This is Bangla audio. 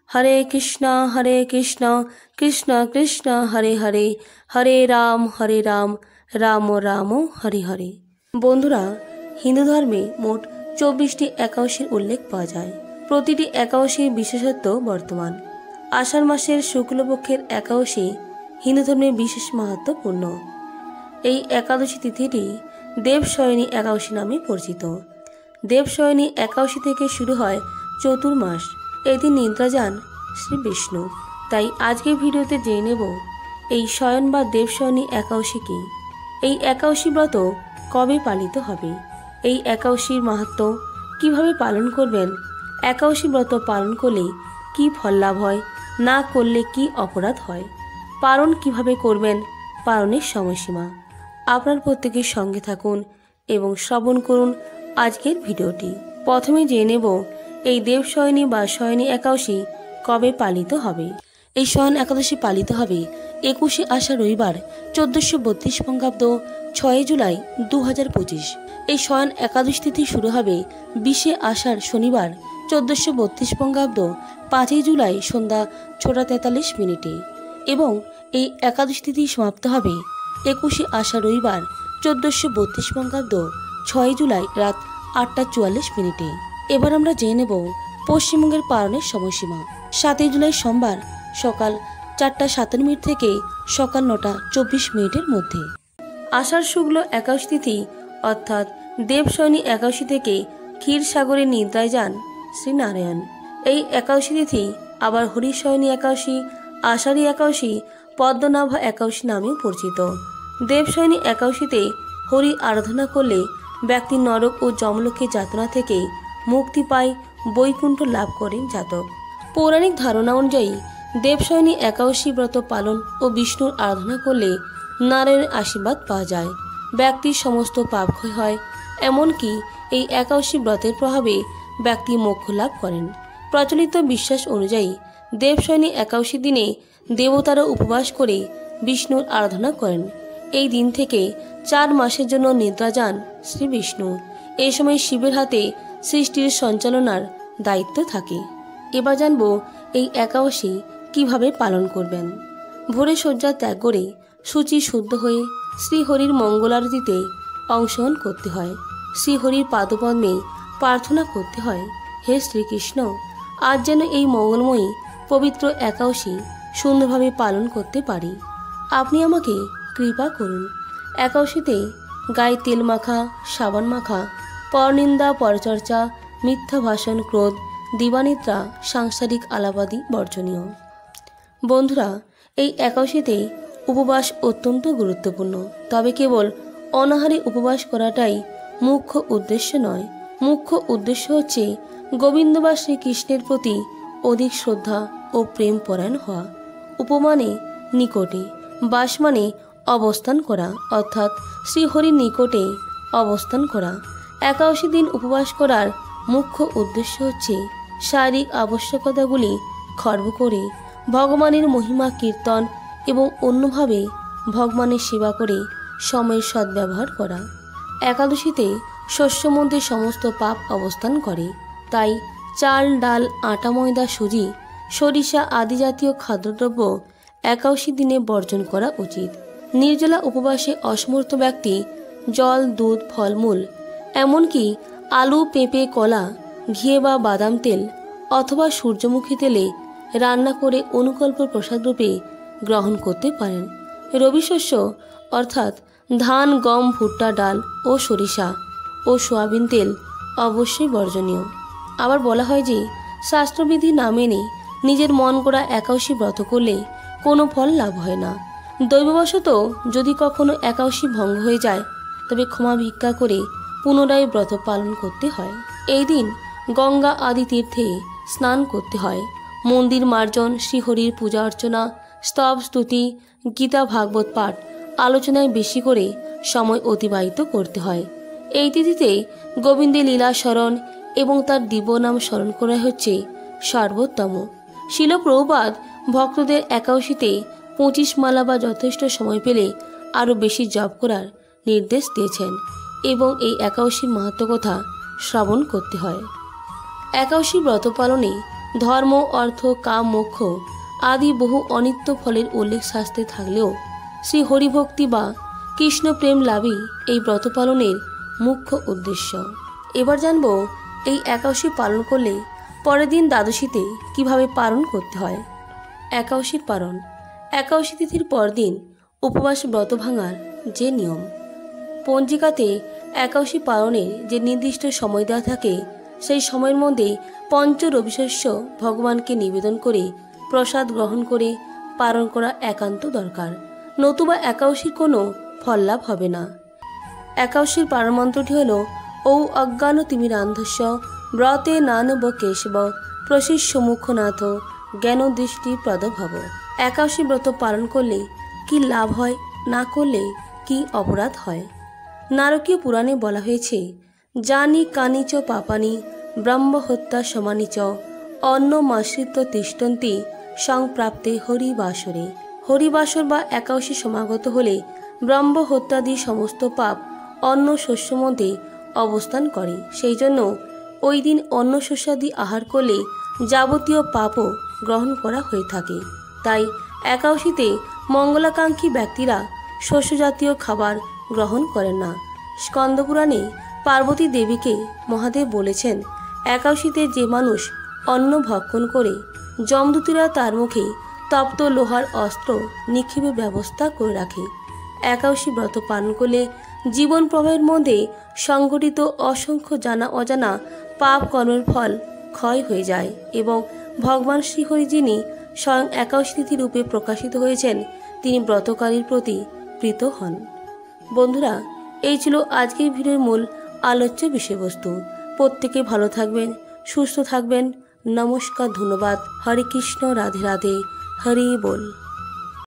हरे कृष्णा कृष्ण कृष्ण हरे हरे हरे राम राम राम हरे हरे। বন্ধুরা, হিন্দু ধর্মে মোট 24টি একাদশীর উল্লেখ পাওয়া যায়। প্রতিটি একাদশীর বিশেষত্ব বর্তমান। আষাঢ় মাসের শুক্লপক্ষের একাদশী হিন্দু ধর্মে বিশেষ মাহাত্ম্যপূর্ণ। এই একাদশী তিথিটি দেবশয়নী একাদশী নামে পরিচিত। দেবশয়নী একাদশী থেকে শুরু হয় চতুর্মাস। এদিন নিদ্রা যান শ্রী বিষ্ণু। তাই আজকের ভিডিওতে জেনে নেব এই শয়ন বা দেবশয়নী একাদশী কি, এই একাদশী ব্রত কবে পালিত হবে, এই একাদশীর মাহাত্ম্য কিভাবে পালন করবেন, একাদশী ব্রত পালন করলে কি ফল লাভ হয়, না করলে কি অপরাধ হয়, পালন কিভাবে করবেন, পালনের সময়সীমা। আপনার প্রত্যেকের সঙ্গে থাকুন এবং শ্রবণ করুন আজকের ভিডিওটি। প্রথমে জেনে নেব এই দেবশয়নী বা শয়নী একাদশী কবে পালিত হবে। এই শয়ন একাদশী পালিত হবে 21শে আষাঢ় রবিবার 1432 বঙ্গাব্দ 6 জুলাই 2025। এই শয়ন একাদশী তিথি শুরু হবে 20শে আষাঢ় শনিবার 1432 বঙ্গাব্দ 5 জুলাই সন্ধ্যা 6:43 মিনিটে এবং এই একাদশী তিথি সমাপ্ত হবে 21শে আষাঢ় রবিবার 1432 বঙ্গাব্দ 6 জুলাই রাত 8:44 মিনিটে। এবার আমরা জেনে নেব পশ্চিমবঙ্গের পালনের সময়সীমা। 7 জুলাই সোমবার সকাল 4:57 থেকে সকাল 9:24 মধ্যে। আষাঢ় শুক্ল একাদশী তিথি অর্থাৎ দেবশয়নী একাদশী থেকে ক্ষীরসাগরে নিদ্রায় যান শ্রীনারায়ণ। এই একাদশী তিথি আবার হরিশয়নী একাদশী, আষাঢ়ী একাদশী, পদ্মনাভা একাদশী নামেও পরিচিত। দেবশয়নী একাদশীতে হরি আরাধনা করলে ব্যক্তি নরক ও যমলোকের যাতনা থেকে মুক্তি পায়, বৈকুণ্ঠ লাভ করেন জাতক। পৌরাণিক ধারণা অনুযায়ী দেবশয়নী একাদশী ব্রত পালন ও বিষ্ণুর আরাধনা করলে নারায়ণের আশীর্বাদ পাওয়া যায়, ব্যক্তির সমস্ত পাপ ক্ষয় হয়। এমনকি এই একাদশী ব্রতের প্রভাবে ব্যক্তি মোক্ষ লাভ করেন। প্রচলিত বিশ্বাস অনুযায়ী দেবশয়নী একাদশী দিনে দেবতারা উপবাস করে বিষ্ণুর আরাধনা করেন। এই দিন থেকে 4 মাসের জন্য নিদ্রা যান শ্রী বিষ্ণু। এই সময় শিবের হাতে সৃষ্টির সঞ্চালনার দায়িত্ব থাকে। এবার জানব এই একাদশী কিভাবে পালন করবেন। ভোরে শয্যা ত্যাগ করে শুচি শুদ্ধ হয়ে শ্রীহরির মঙ্গলারতিতে অংশগ্রহণ করতে হয়। শ্রীহরির পাদপদ্মে প্রার্থনা করতে হয়, হে শ্রীকৃষ্ণ, আজ যেন এই মঙ্গলময়ী পবিত্র একাদশী সুন্দরভাবে পালন করতে পারি, আপনি আমাকে কৃপা করুন। একাদশীতে গায়ে তেল মাখা, সাবান মাখা, পরনিন্দা, পরচর্চা, মিথ্যা ভাষণ, ক্রোধ, দিবানিদ্রা, সাংসারিক আলাপাদি বর্জনীয়। বন্ধুরা, এই একাদশীতে উপবাস অত্যন্ত গুরুত্বপূর্ণ। তবে কেবল অনাহারে উপবাস করাটাই মুখ্য উদ্দেশ্য নয়। মুখ্য উদ্দেশ্য হচ্ছে গোবিন্দ বা শ্রীকৃষ্ণের প্রতি অধিক শ্রদ্ধা ও প্রেম পরায়ণ হওয়া। উপমানে নিকটে, বাস মানে অবস্থান করা, অর্থাৎ শ্রীহরির নিকটে অবস্থান করা। একাদশী দিন উপবাস করার মুখ্য উদ্দেশ্য হচ্ছে শারীরিক আবশ্যকতাগুলি খর্ব করে ভগবানের মহিমা কীর্তন এবং অন্যভাবে ভগবানের সেবা করে সময়ের সদ্ব্যবহার করা। একাদশীতে শস্য মধ্যে সমস্ত পাপ অবস্থান করে, তাই চাল, ডাল, আটা, ময়দা, সুজি, সরিষা আদি জাতীয় খাদ্যদ্রব্য একাদশী দিনে বর্জন করা উচিত। নির্জলা উপবাসে অসমর্থ ব্যক্তি জল, দুধ, ফলমূল, এমনকি আলু, পেঁপে, কলা, ঘিয়ে বা বাদাম তেল অথবা সূর্যমুখী তেলে রান্না করে অনুকল্প প্রসাদ রূপে গ্রহণ করতে পারেন। রবি শস্য অর্থাৎ ধান, গম, ভুট্টা, ডাল ও সরিষা ও সয়াবিন তেল অবশ্যই বর্জনীয়। আবার বলা হয় যে শাস্ত্রবিধি না মেনে নিজের মন গড়া একাদশী ব্রত করলে কোনো ফল লাভ হয় না। দৈববশত যদি কখনো একাদশী ভঙ্গ হয়ে যায় তবে ক্ষমা ভিক্ষা করে পুনরায় ব্রত পালন করতে হয়। এই দিন গঙ্গা আদি তীর্থে স্নান করতে হয়। মন্দির মার্জন, শ্রীহরির পূজা অর্চনা, স্তব, স্তুতি, গীতা, ভাগবত পাঠ, আলোচনায় বেশি করে সময় অতিবাহিত করতে হয়। এই তিথিতে গোবিন্দের লীলা স্মরণ এবং তার দিব্য নাম স্মরণ করা হচ্ছে সর্বোত্তম। শিল প্রভুপাদ ভক্তদের একাদশীতে 25 মালা বা যথেষ্ট সময় পেলে আরও বেশি জপ করার নির্দেশ দিয়েছেন এবং এই একাদশীর মাহাত্ম্য কথা শ্রবণ করতে হয়। একাদশী ব্রত পালনে ধর্ম, অর্থ, কাম, মোক্ষ আদি বহু অনিত্য ফলের উল্লেখ শাস্ত্রে থাকলেও শ্রী হরিভক্তি বা কৃষ্ণ প্রেম লাভই এই ব্রত পালনের মুখ্য উদ্দেশ্য। এবার জানব এই একাদশী পালন করলে পরের দিন দ্বাদশীতে কিভাবে পালন করতে হয়। একাদশীর পালন। একাদশী তিথির পরদিন উপবাস ব্রত ভাঙার যে নিয়ম। পঞ্জিকাতে একাদশী পালনের যে নির্দিষ্ট সময় দেওয়া থাকে সেই সময়ের মধ্যে পঞ্চ রবিশস্য ভগবানকে নিবেদন করে প্রসাদ গ্রহণ করে পালন করা একান্ত দরকার, নতুবা একাদশীর কোনো ফল লাভ হবে না। একাদশীর পালন মন্ত্রটি হল ঔ অজ্ঞান তিমিরান্ধস্য ব্রতে নানব কেশব প্রশিষ্য মুখনাথ জ্ঞান দৃষ্টি প্রদভব। একাদশী ব্রত পালন করলে কি লাভ হয়, না করলে কি অপরাধ হয়। নারকীয় পুরাণে বলা হয়েছে, জানি কানি চ পাপানি ব্রহ্ম হত্যা সমানি চ অন্নমাশ্রিত তিষ্ঠন্তি সংপ্রাপ্তে হরিবাসরে। হরিবাসর বা একাদশী সমাগত হলে ব্রহ্ম হত্যাদি সমস্ত পাপ অন্ন শস্য মধ্যে অবস্থান করে। সেই জন্য ওই দিন অন্ন শস্যাদি আহার করলে যাবতীয় পাপও গ্রহণ করা হয়ে থাকে। তাই একাদশীতে মঙ্গলাকাঙ্ক্ষী ব্যক্তিরা শস্যজাতীয় খাবার গ্রহণ করেন না। স্কন্দপুরাণে পার্বতী দেবীকে মহাদেব বলেছেন, একাদশীতে যে মানুষ অন্ন ভক্ষণ করে যমদূতীরা তার মুখে তপ্ত লোহার অস্ত্র নিক্ষেপের ব্যবস্থা করে রাখে। একাদশী ব্রত পালন করলে জীবন প্রবাহের মধ্যে সংঘটিত অসংখ্য জানা অজানা পাপ কর্মের ফল ক্ষয় হয়ে যায় এবং ভগবান শ্রীহরি যিনি স্বয়ং একাদশী তিথি রূপে প্রকাশিত হয়েছেন তিনি ব্রতকারীর প্রতি প্রীত হন। বন্ধুরা, এই ছিল আজকের ভিডিওর মূল আলোচ্য বিষয়বস্তু। প্রত্যেকে ভালো থাকবেন, সুস্থ থাকবেন। নমস্কার, ধন্যবাদ। হরে কৃষ্ণ, রাধে রাধে, হরি বল।